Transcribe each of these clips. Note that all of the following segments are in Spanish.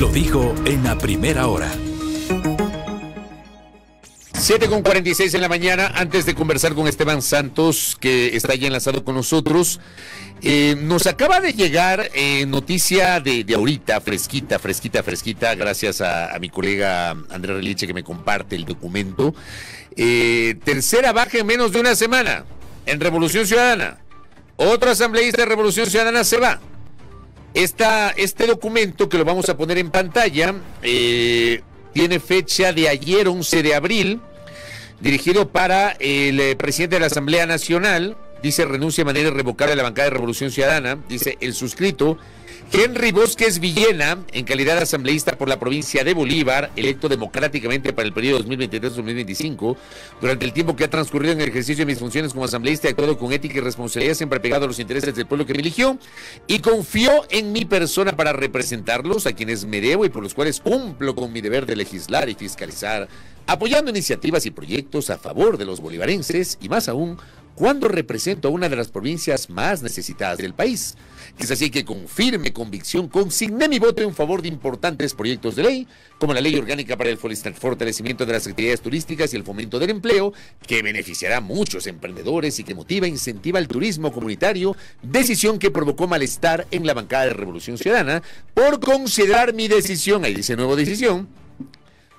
Lo dijo en la primera hora. 7:46 en la mañana. Antes de conversar con Esteban Santos, que está ya enlazado con nosotros, nos acaba de llegar noticia de ahorita, fresquita, gracias a mi colega Andrés Reliche, que me comparte el documento. Tercera baja en menos de una semana en Revolución Ciudadana. Otro asambleísta de Revolución Ciudadana se va. Este documento, que lo vamos a poner en pantalla, tiene fecha de ayer, 11 de abril, dirigido para el presidente de la Asamblea Nacional. Dice: renuncia de manera irrevocable a la bancada de Revolución Ciudadana. Dice el suscrito: Henry Bosques Villena, en calidad de asambleísta por la provincia de Bolívar, electo democráticamente para el periodo 2023-2025, durante el tiempo que ha transcurrido en el ejercicio de mis funciones como asambleísta, he actuado con ética y responsabilidad, siempre apegado a los intereses del pueblo que me eligió, y confió en mi persona para representarlos, a quienes me debo y por los cuales cumplo con mi deber de legislar y fiscalizar, apoyando iniciativas y proyectos a favor de los bolivarenses, y más aún cuando represento a una de las provincias más necesitadas del país. Es así que con firme convicción consigné mi voto en favor de importantes proyectos de ley, como la Ley Orgánica para el Fortalecimiento de las Actividades Turísticas y el Fomento del Empleo, que beneficiará a muchos emprendedores y que motiva e incentiva el turismo comunitario, decisión que provocó malestar en la bancada de Revolución Ciudadana por considerar mi decisión, ahí dice nueva decisión,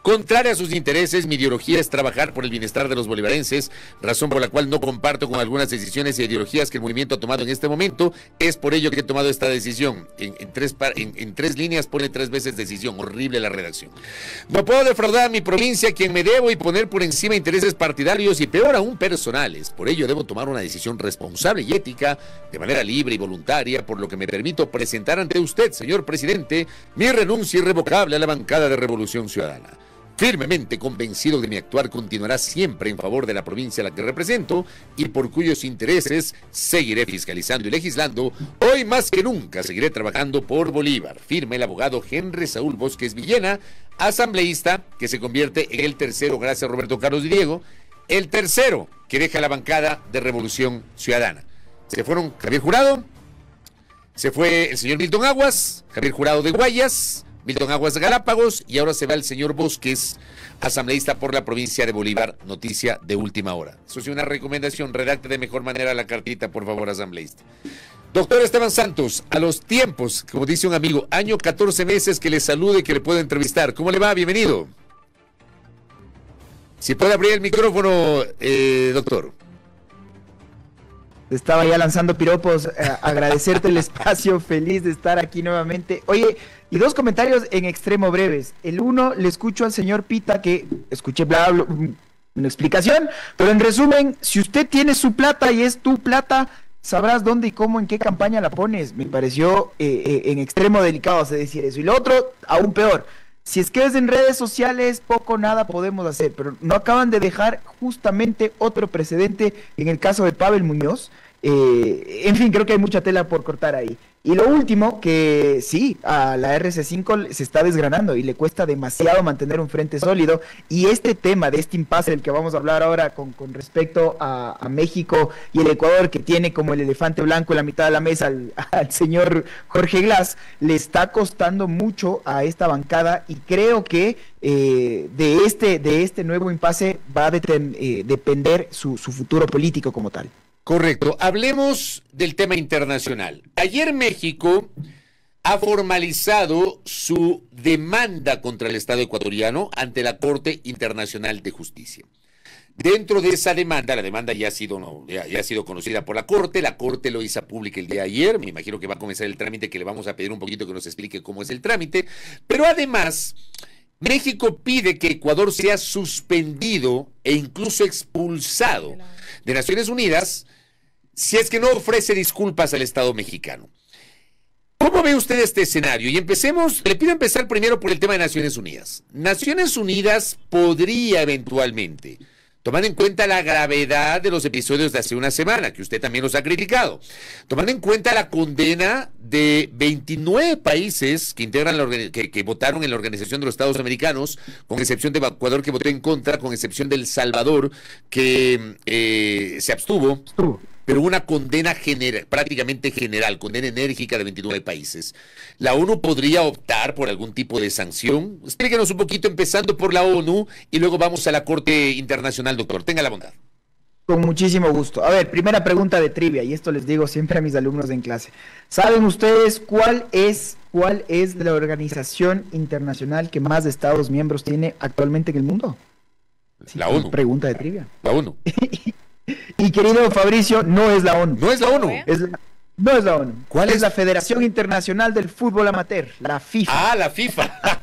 contraria a sus intereses. Mi ideología es trabajar por el bienestar de los bolivarenses, razón por la cual no comparto con algunas decisiones e ideologías que el movimiento ha tomado en este momento. Es por ello que he tomado esta decisión. En tres líneas pone 3 veces decisión. Horrible la redacción. No puedo defraudar a mi provincia, a quien me debo, y poner por encima intereses partidarios y peor aún personales. Por ello debo tomar una decisión responsable y ética, de manera libre y voluntaria, por lo que me permito presentar ante usted, señor presidente, mi renuncia irrevocable a la bancada de Revolución Ciudadana. Firmemente convencido de mi actuar continuará siempre en favor de la provincia a la que represento y por cuyos intereses seguiré fiscalizando y legislando. Hoy más que nunca seguiré trabajando por Bolívar. Firma el abogado Henry Saúl Bosques Villena, asambleísta, que se convierte en el tercero, gracias a Roberto Carlos Diego, el tercero que deja la bancada de Revolución Ciudadana. Se fueron Javier Jurado, se fue el señor Milton Aguas, Javier Jurado de Guayas, Milton Aguas de Galápagos, y ahora se va el señor Bosques, asambleísta por la provincia de Bolívar. Noticia de última hora. Eso sí, una recomendación: redacte de mejor manera la cartita, por favor, asambleísta. Doctor Esteban Santos, a los tiempos, como dice un amigo, año 14 meses que le salude y que le puedo entrevistar. ¿Cómo le va? Bienvenido. Si puede abrir el micrófono, doctor. Estaba ya lanzando piropos, agradecerte el espacio, feliz de estar aquí nuevamente. Oye, y 2 comentarios en extremo breves. El uno, le escucho al señor Pita, que escuché una explicación, pero en resumen, si usted tiene su plata y es tu plata, sabrás dónde y cómo, en qué campaña la pones. Me pareció en extremo delicado decir eso. Y lo otro, aún peor. Si es que es en redes sociales, poco o nada podemos hacer, pero no acaban de dejar justamente otro precedente en el caso de Pavel Muñoz. En fin, creo que hay mucha tela por cortar ahí. Y lo último, que sí, a la RC5 se está desgranando y le cuesta demasiado mantener un frente sólido, y este tema de este impasse del que vamos a hablar ahora con respecto a México y el Ecuador, que tiene como el elefante blanco en la mitad de la mesa al señor Jorge Glass, le está costando mucho a esta bancada, y creo que de este nuevo impasse va a depender su futuro político como tal. Correcto. Hablemos del tema internacional. Ayer México ha formalizado su demanda contra el Estado ecuatoriano ante la Corte Internacional de Justicia. Dentro de esa demanda, la demanda ya ha sido conocida por la Corte lo hizo pública el día de ayer. Me imagino que va a comenzar el trámite, que le vamos a pedir un poquito que nos explique cómo es el trámite, pero además México pide que Ecuador sea suspendido e incluso expulsado de Naciones Unidas si es que no ofrece disculpas al Estado mexicano. ¿Cómo ve usted este escenario? Y le pido empezar primero por el tema de Naciones Unidas. Naciones Unidas podría eventualmente, tomando en cuenta la gravedad de los episodios de hace una semana, que usted también los ha criticado, tomando en cuenta la condena de 29 países que integran que votaron en la Organización de los Estados Americanos, con excepción de Ecuador, que votó en contra, con excepción de El Salvador, que se abstuvo. pero una condena prácticamente general, condena enérgica de 29 países. ¿La ONU podría optar por algún tipo de sanción? Explíquenos un poquito, empezando por la ONU, y luego vamos a la Corte Internacional, doctor. Tenga la bondad. Con muchísimo gusto. A ver, primera pregunta de trivia, y esto les digo siempre a mis alumnos en clase. ¿Saben ustedes cuál es la organización internacional que más Estados miembros tiene actualmente en el mundo? Sí, la ONU. Pregunta de trivia. La ONU. Y querido Fabricio, no es la ONU. No es la ONU. No es la ONU. ¿Cuál es? La Federación Internacional del Fútbol Amateur, la FIFA. Ah, la FIFA.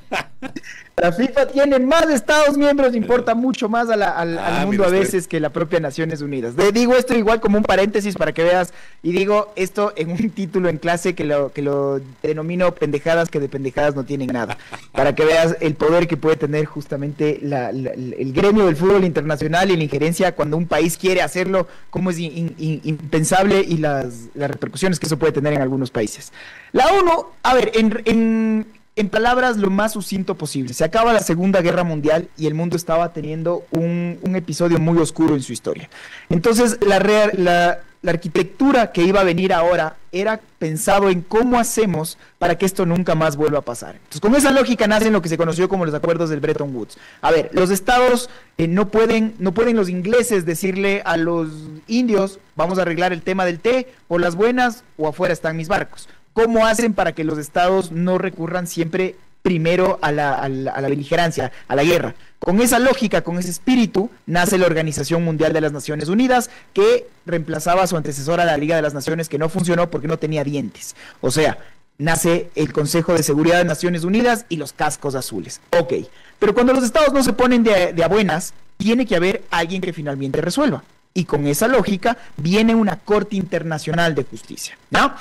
La FIFA tiene más Estados miembros, importa mucho más al mundo a veces que la propia Naciones Unidas. Digo esto igual como un paréntesis para que veas, y digo esto en un título en clase que lo denomino pendejadas que de pendejadas no tienen nada, para que veas el poder que puede tener justamente el gremio del fútbol internacional y la injerencia cuando un país quiere hacerlo, como es impensable y las repercusiones que eso puede tener en algunos países. La ONU, a ver, en palabras lo más sucinto posible, se acaba la Segunda Guerra Mundial y el mundo estaba teniendo un episodio muy oscuro en su historia. Entonces la arquitectura que iba a venir ahora era pensado en cómo hacemos para que esto nunca más vuelva a pasar. Entonces con esa lógica nacen lo que se conoció como los acuerdos del Bretton Woods. A ver, los estados no pueden los ingleses decirle a los indios, vamos a arreglar el tema del té, o las buenas, o afuera están mis barcos. ¿Cómo hacen para que los estados no recurran siempre primero a la beligerancia, a la guerra? Con esa lógica, con ese espíritu, nace la Organización Mundial de las Naciones Unidas, que reemplazaba a su antecesora, la Liga de las Naciones, que no funcionó porque no tenía dientes. O sea, nace el Consejo de Seguridad de Naciones Unidas y los cascos azules. Ok, pero cuando los estados no se ponen de a buenas, tiene que haber alguien que finalmente resuelva. Y con esa lógica viene una Corte Internacional de Justicia, ¿no?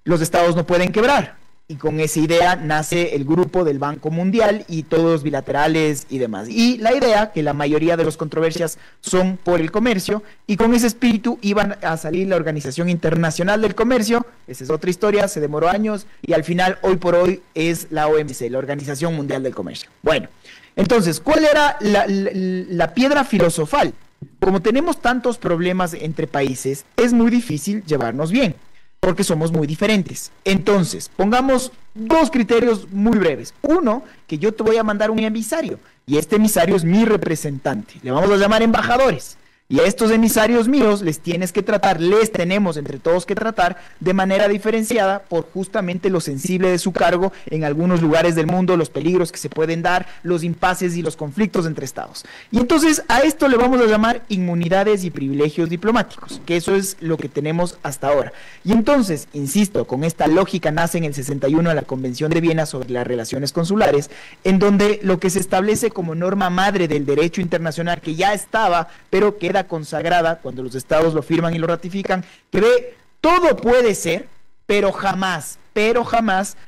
Los estados no pueden quebrar, y con esa idea nace el grupo del Banco Mundial y todos bilaterales y demás. Y la idea, que la mayoría de las controversias son por el comercio, y con ese espíritu iban a salir la Organización Internacional del Comercio, esa es otra historia, se demoró años, y al final, hoy por hoy, es la OMC, la Organización Mundial del Comercio. Bueno, entonces, ¿cuál era la piedra filosofal? Como tenemos tantos problemas entre países, es muy difícil llevarnos bien, porque somos muy diferentes. Entonces, pongamos dos criterios muy breves. Uno, que yo te voy a mandar un emisario, y este emisario es mi representante. Le vamos a llamar embajadores. Y a estos emisarios míos les tenemos entre todos que tratar de manera diferenciada por justamente lo sensible de su cargo en algunos lugares del mundo, los peligros que se pueden dar, los impases y los conflictos entre estados. Y entonces a esto le vamos a llamar inmunidades y privilegios diplomáticos, que eso es lo que tenemos hasta ahora. Y entonces, insisto, con esta lógica nace en el 61 la Convención de Viena sobre las relaciones consulares, en donde lo que se establece como norma madre del derecho internacional, que ya estaba, pero queda consagrada cuando los estados lo firman y lo ratifican, que todo puede ser, pero jamás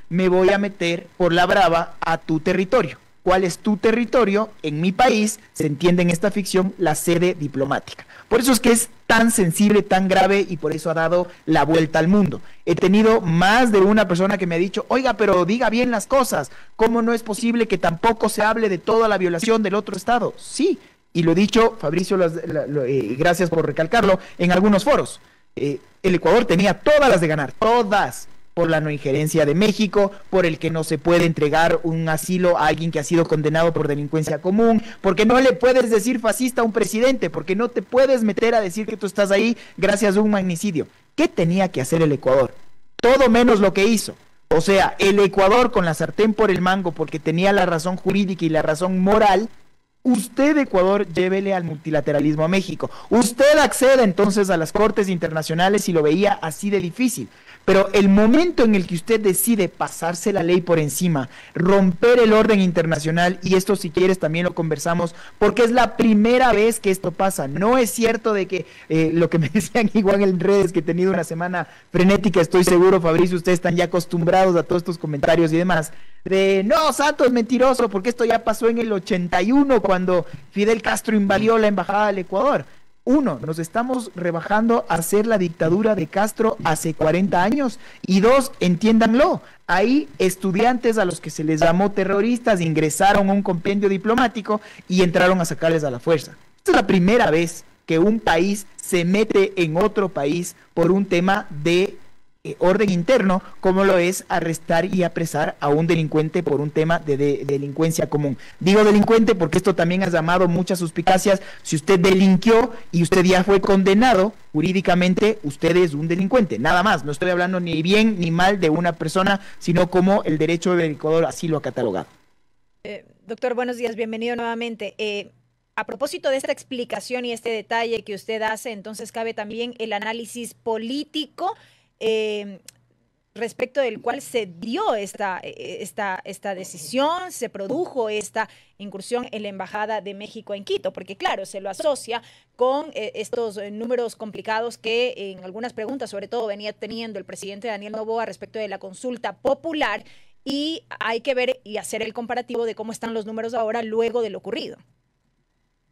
me voy a meter por la brava a tu territorio. ¿Cuál es tu territorio? En mi país se entiende en esta ficción la sede diplomática. Por eso es que es tan sensible, tan grave, y por eso ha dado la vuelta al mundo. He tenido más de una persona que me ha dicho, oiga, pero diga bien las cosas, ¿cómo no es posible que tampoco se hable de toda la violación del otro estado? Sí, y lo he dicho, Fabricio, gracias por recalcarlo, en algunos foros. El Ecuador tenía todas las de ganar, todas, por la no injerencia de México, por el que no se puede entregar un asilo a alguien que ha sido condenado por delincuencia común, porque no le puedes decir fascista a un presidente, porque no te puedes meter a decir que tú estás ahí gracias a un magnicidio. ¿Qué tenía que hacer el Ecuador? Todo menos lo que hizo. O sea, el Ecuador con la sartén por el mango, porque tenía la razón jurídica y la razón moral. Usted, Ecuador, llévele al multilateralismo a México. Usted acceda entonces a las cortes internacionales si lo veía así de difícil. Pero el momento en el que usted decide pasarse la ley por encima, romper el orden internacional, y esto si quieres también lo conversamos, porque es la primera vez que esto pasa. No es cierto de que lo que me decían igual en redes, que he tenido una semana frenética, estoy seguro, Fabricio, ustedes están ya acostumbrados a todos estos comentarios y demás, de no, Santos, mentiroso, porque esto ya pasó en el 81, cuando Fidel Castro invadió la embajada del Ecuador. Uno, nos estamos rebajando a ser la dictadura de Castro hace 40 años. Y dos, entiéndanlo, hay estudiantes a los que se les llamó terroristas, ingresaron a un compendio diplomático y entraron a sacarles a la fuerza. Esta es la primera vez que un país se mete en otro país por un tema de orden interno, como lo es arrestar y apresar a un delincuente por un tema de delincuencia común. Digo delincuente porque esto también ha llamado muchas suspicacias. Si usted delinquió y usted ya fue condenado, jurídicamente usted es un delincuente, nada más. No estoy hablando ni bien ni mal de una persona, sino como el derecho del Ecuador así lo ha catalogado. Doctor, buenos días, bienvenido nuevamente. A propósito de esta explicación y este detalle que usted hace, entonces cabe también el análisis político respecto del cual se dio esta decisión, se produjo esta incursión en la Embajada de México en Quito, porque claro, se lo asocia con estos números complicados que en algunas preguntas, sobre todo, venía teniendo el presidente Daniel Noboa respecto de la consulta popular, y hay que ver y hacer el comparativo de cómo están los números ahora luego de lo ocurrido.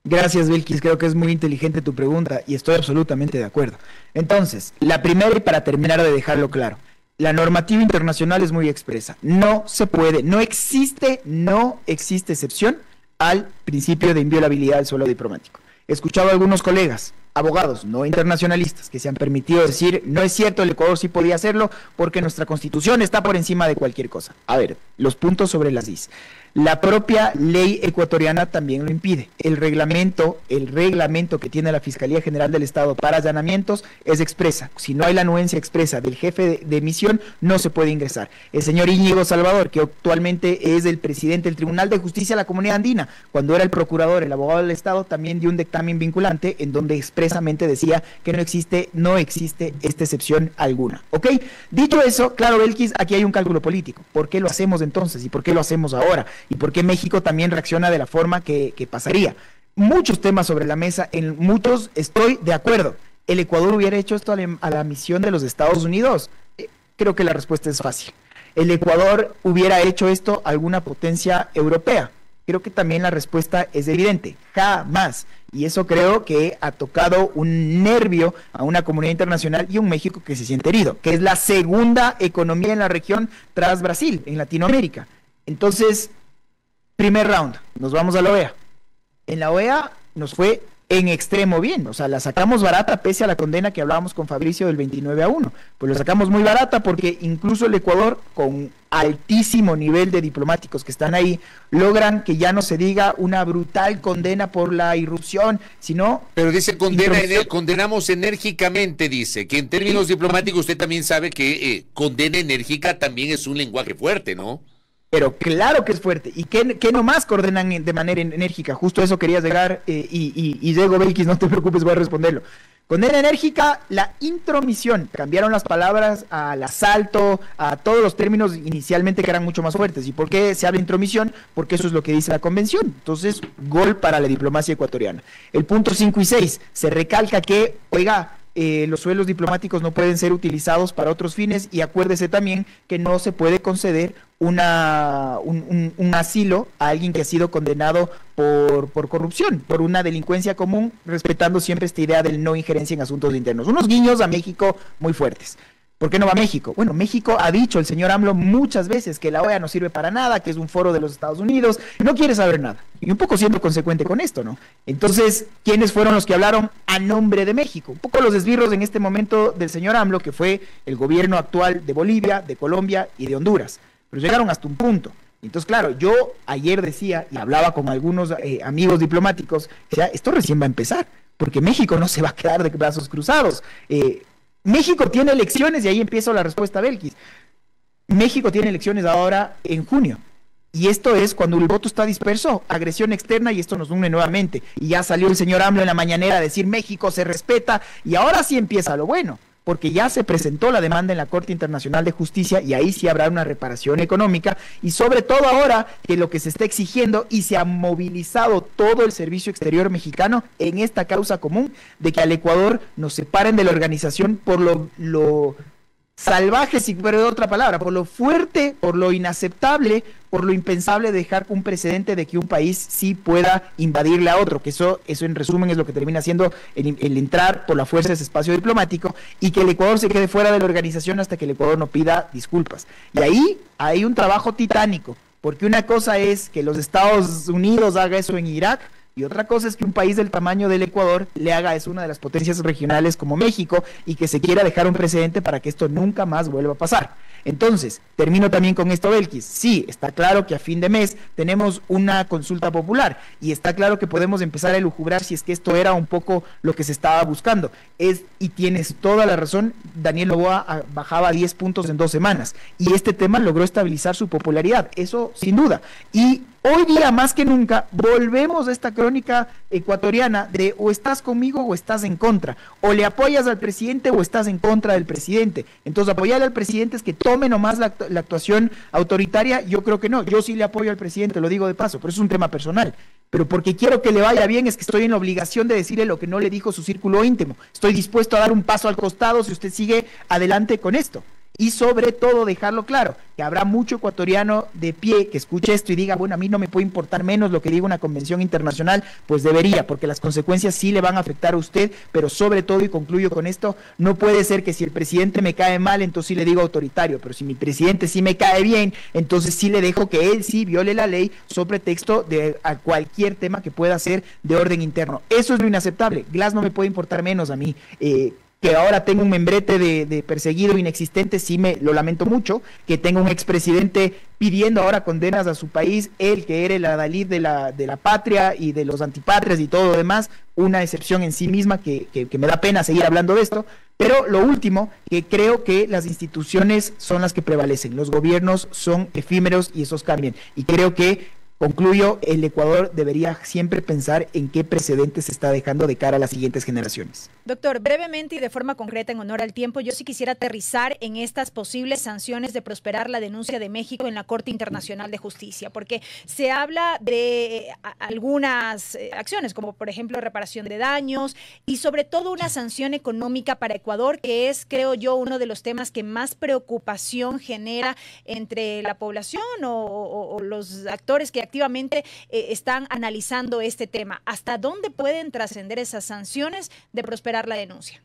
Gracias, Belkis, creo que es muy inteligente tu pregunta y estoy absolutamente de acuerdo. Entonces, la primera, y para terminar de dejarlo claro, la normativa internacional es muy expresa. No se puede, no existe excepción al principio de inviolabilidad del suelo diplomático. He escuchado a algunos colegas, abogados no internacionalistas, que se han permitido decir, no es cierto, el Ecuador sí podía hacerlo porque nuestra constitución está por encima de cualquier cosa. A ver, los puntos sobre las is. La propia ley ecuatoriana también lo impide. El reglamento que tiene la Fiscalía General del Estado para allanamientos es expresa. Si no hay la anuencia expresa del jefe de misión, no se puede ingresar. El señor Íñigo Salvador, que actualmente es el presidente del Tribunal de Justicia de la Comunidad Andina, cuando era el procurador, el abogado del Estado, también dio un dictamen vinculante en donde expresamente decía que no existe esta excepción alguna. ¿Ok? Dicho eso, claro, Belkis, aquí hay un cálculo político. ¿Por qué lo hacemos entonces? ¿Y por qué lo hacemos ahora? ¿Y por qué México también reacciona de la forma que pasaría? Muchos temas sobre la mesa, en muchos estoy de acuerdo. ¿El Ecuador hubiera hecho esto a la misión de los Estados Unidos? Creo que la respuesta es fácil. ¿El Ecuador hubiera hecho esto a alguna potencia europea? Creo que también la respuesta es evidente. Jamás. Y eso creo que ha tocado un nervio a una comunidad internacional y a un México que se siente herido, que es la segunda economía en la región tras Brasil, en Latinoamérica. Entonces, primer round, nos vamos a la OEA. En la OEA nos fue en extremo bien, o sea, la sacamos barata pese a la condena que hablábamos con Fabricio del 29-1. Pues lo sacamos muy barata porque incluso el Ecuador, con altísimo nivel de diplomáticos que están ahí, logran que ya no se diga una brutal condena por la irrupción, sino... Pero dice, condenamos enérgicamente, dice, que en términos diplomáticos usted también sabe que condena enérgica también es un lenguaje fuerte, ¿no? Pero claro que es fuerte. ¿Y qué nomás coordenan de manera enérgica? Justo eso quería llegar y llego, Belkis, no te preocupes, voy a responderlo. Condena enérgica, la intromisión. Cambiaron las palabras al asalto, a todos los términos inicialmente que eran mucho más fuertes. ¿Y por qué se habla de intromisión? Porque eso es lo que dice la convención. Entonces, gol para la diplomacia ecuatoriana. El punto 5 y 6, se recalca que, oiga, los suelos diplomáticos no pueden ser utilizados para otros fines, y acuérdese también que no se puede conceder un asilo a alguien que ha sido condenado por corrupción, por una delincuencia común, respetando siempre esta idea del no injerencia en asuntos internos. Unos guiños a México muy fuertes. ¿Por qué no va México? Bueno, México ha dicho, el señor AMLO, muchas veces que la OEA no sirve para nada, que es un foro de los Estados Unidos, no quiere saber nada. Y un poco siendo consecuente con esto, ¿no? Entonces, ¿quiénes fueron los que hablaron a nombre de México? Un poco los esbirros en este momento del señor AMLO, que fue el gobierno actual de Bolivia, de Colombia y de Honduras. Pero llegaron hasta un punto. Entonces, claro, yo ayer decía, y hablaba con algunos amigos diplomáticos, o sea, esto recién va a empezar, porque México no se va a quedar de brazos cruzados. México tiene elecciones, y ahí empiezo la respuesta, Belkis. México tiene elecciones ahora en junio. Y esto es cuando el voto está disperso, agresión externa, y esto nos une nuevamente. Y ya salió el señor AMLO en la mañanera a decir México se respeta, y ahora sí empieza lo bueno, porque ya se presentó la demanda en la Corte Internacional de Justicia, y ahí sí habrá una reparación económica, y sobre todo ahora que lo que se está exigiendo, y se ha movilizado todo el servicio exterior mexicano en esta causa común, de que al Ecuador nos separen de la organización por lo salvaje, si pero otra palabra, por lo fuerte, por lo inaceptable, por lo impensable de dejar un precedente de que un país sí pueda invadirle a otro, que eso en resumen es lo que termina siendo el entrar por la fuerza de ese espacio diplomático, y que el Ecuador se quede fuera de la organización hasta que el Ecuador no pida disculpas. Y ahí hay un trabajo titánico, porque una cosa es que los Estados Unidos haga eso en Irak, Y otra cosa es que un país del tamaño del Ecuador le haga eso, una de las potencias regionales como México, y que se quiera dejar un precedente para que esto nunca más vuelva a pasar. Entonces, termino también con esto, Belkis. Sí, está claro que a fin de mes tenemos una consulta popular y está claro que podemos empezar a elucubrar si es que esto era un poco lo que se estaba buscando. Y tienes toda la razón, Daniel Noboa bajaba 10 puntos en 2 semanas y este tema logró estabilizar su popularidad, eso sin duda. Y hoy día más que nunca volvemos a esta crónica ecuatoriana de o estás conmigo o estás en contra, o le apoyas al presidente o estás en contra del presidente. Entonces apoyarle al presidente es que tome nomás la actuación autoritaria. Yo creo que no, yo sí le apoyo al presidente, lo digo de paso, pero es un tema personal. Pero porque quiero que le vaya bien es que estoy en la obligación de decirle lo que no le dijo su círculo íntimo. Estoy dispuesto a dar un paso al costado si usted sigue adelante con esto. Y sobre todo dejarlo claro, que habrá mucho ecuatoriano de pie que escuche esto y diga, bueno, a mí no me puede importar menos lo que diga una convención internacional. Pues debería, porque las consecuencias sí le van a afectar a usted, pero sobre todo, y concluyo con esto, no puede ser que si el presidente me cae mal, entonces sí le digo autoritario, pero si mi presidente sí me cae bien, entonces sí le dejo que él sí viole la ley sobre pretexto de a cualquier tema que pueda ser de orden interno. Eso es lo inaceptable. Glass no me puede importar menos a mí. Que ahora tenga un membrete de perseguido inexistente, sí lo lamento mucho. Que tenga un expresidente pidiendo ahora condenas a su país, él que era el adalid de la patria y de los antipatrias y todo lo demás, una excepción en sí misma que me da pena seguir hablando de esto. Pero lo último, que creo que las instituciones son las que prevalecen, los gobiernos son efímeros y esos cambian. Y creo que, concluyo, el Ecuador debería siempre pensar en qué precedentes se está dejando de cara a las siguientes generaciones. Doctor, brevemente y de forma concreta, en honor al tiempo, yo sí quisiera aterrizar en estas posibles sanciones de prosperar la denuncia de México en la Corte Internacional de Justicia, porque se habla de algunas acciones, como por ejemplo reparación de daños y sobre todo una sanción económica para Ecuador, que es, creo yo, uno de los temas que más preocupación genera entre la población o los actores que activamente están analizando este tema. ¿Hasta dónde pueden trascender esas sanciones de prosperar la denuncia?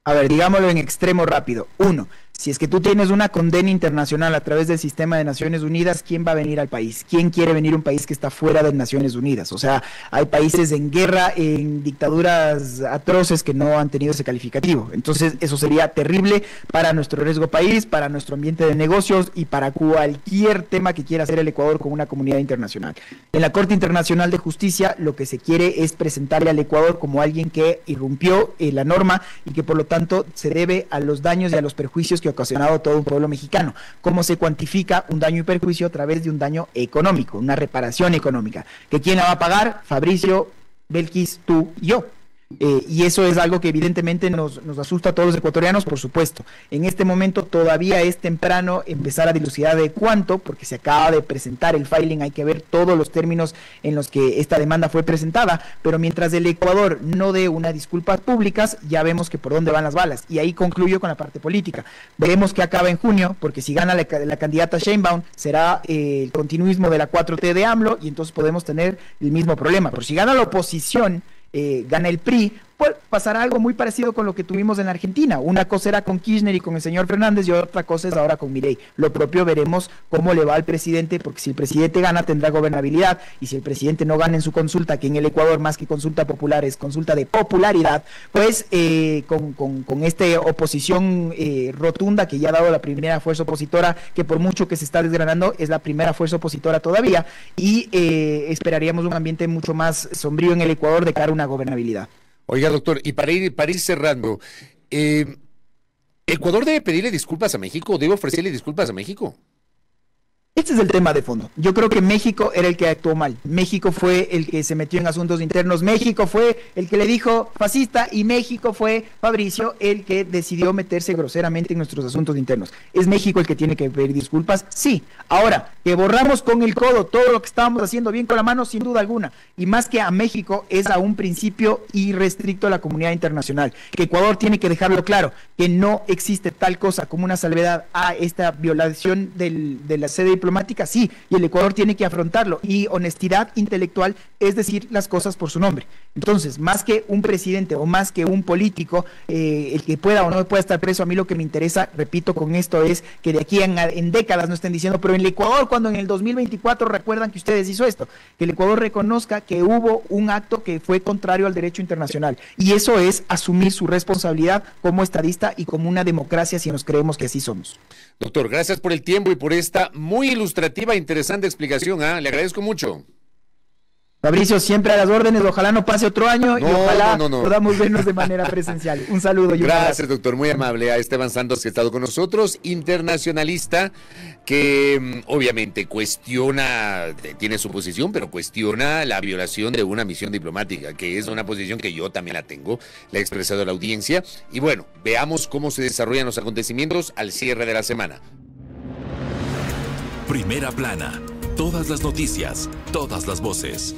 A ver, digámoslo en extremo rápido. 1. Si es que tú tienes una condena internacional a través del sistema de Naciones Unidas, ¿quién va a venir al país? ¿Quién quiere venir a un país que está fuera de Naciones Unidas? O sea, hay países en guerra, en dictaduras atroces que no han tenido ese calificativo. Entonces, eso sería terrible para nuestro riesgo país, para nuestro ambiente de negocios y para cualquier tema que quiera hacer el Ecuador con una comunidad internacional. En la Corte Internacional de Justicia, lo que se quiere es presentarle al Ecuador como alguien que irrumpió la norma y que por lo tanto se debe a los daños y a los perjuicios que ha ocasionado todo un pueblo mexicano. ¿Cómo se cuantifica un daño y perjuicio? A través de un daño económico, una reparación económica. ¿Que quién la va a pagar? Fabricio, Belkis, tú y yo. Y eso es algo que evidentemente nos asusta a todos los ecuatorianos, por supuesto. En este momento todavía es temprano empezar a dilucidar de cuánto, porque se acaba de presentar el filing, hay que ver todos los términos en los que esta demanda fue presentada, pero mientras el Ecuador no dé unas disculpas públicas, ya vemos que por dónde van las balas. Y ahí concluyo con la parte política. Veremos que acaba en junio, porque si gana la candidata Sheinbaum, será el continuismo de la 4T de AMLO, y entonces podemos tener el mismo problema. Pero si gana la oposición, gana el PRI, pues pasará algo muy parecido con lo que tuvimos en la Argentina. Una cosa era con Kirchner y con el señor Fernández y otra cosa es ahora con Milei. Lo propio veremos cómo le va al presidente, porque si el presidente gana tendrá gobernabilidad y si el presidente no gana en su consulta, que en el Ecuador más que consulta popular es consulta de popularidad, pues con esta oposición rotunda que ya ha dado la primera fuerza opositora, que por mucho que se está desgranando es la primera fuerza opositora todavía, y esperaríamos un ambiente mucho más sombrío en el Ecuador de cara a una gobernabilidad. Oiga, doctor, y para ir cerrando, ¿Ecuador debe pedirle disculpas a México? ¿Debe ofrecerle disculpas a México? Este es el tema de fondo. Yo creo que México era el que actuó mal. México fue el que se metió en asuntos internos. México fue el que le dijo fascista y México fue, Fabricio, el que decidió meterse groseramente en nuestros asuntos internos. ¿Es México el que tiene que pedir disculpas? Sí. Ahora, que borramos con el codo todo lo que estábamos haciendo bien con la mano, sin duda alguna. Y más que a México, es a un principio irrestricto a la comunidad internacional. Que Ecuador tiene que dejarlo claro, que no existe tal cosa como una salvedad a esta violación de la sede diplomática diplomática, sí, y el Ecuador tiene que afrontarlo. Y honestidad intelectual es decir las cosas por su nombre. Entonces, más que un presidente o más que un político, el que pueda o no pueda estar preso, a mí lo que me interesa, repito con esto, es que de aquí en décadas no estén diciendo, pero en el Ecuador, cuando en el 2024 recuerdan que ustedes hizo esto, que el Ecuador reconozca que hubo un acto que fue contrario al derecho internacional. Y eso es asumir su responsabilidad como estadista y como una democracia si nos creemos que así somos. Doctor, gracias por el tiempo y por esta muy ilustrativa e interesante explicación. Le agradezco mucho. Fabricio, siempre a las órdenes, ojalá no pase otro año y ojalá podamos vernos de manera presencial. Un saludo. Y gracias, doctor, muy amable. A Esteban Santos, que ha estado con nosotros, internacionalista, que obviamente cuestiona, tiene su posición, pero cuestiona la violación de una misión diplomática, que es una posición que yo también la tengo, la he expresado a la audiencia. Y bueno, veamos cómo se desarrollan los acontecimientos al cierre de la semana. Primera plana. Todas las noticias, todas las voces.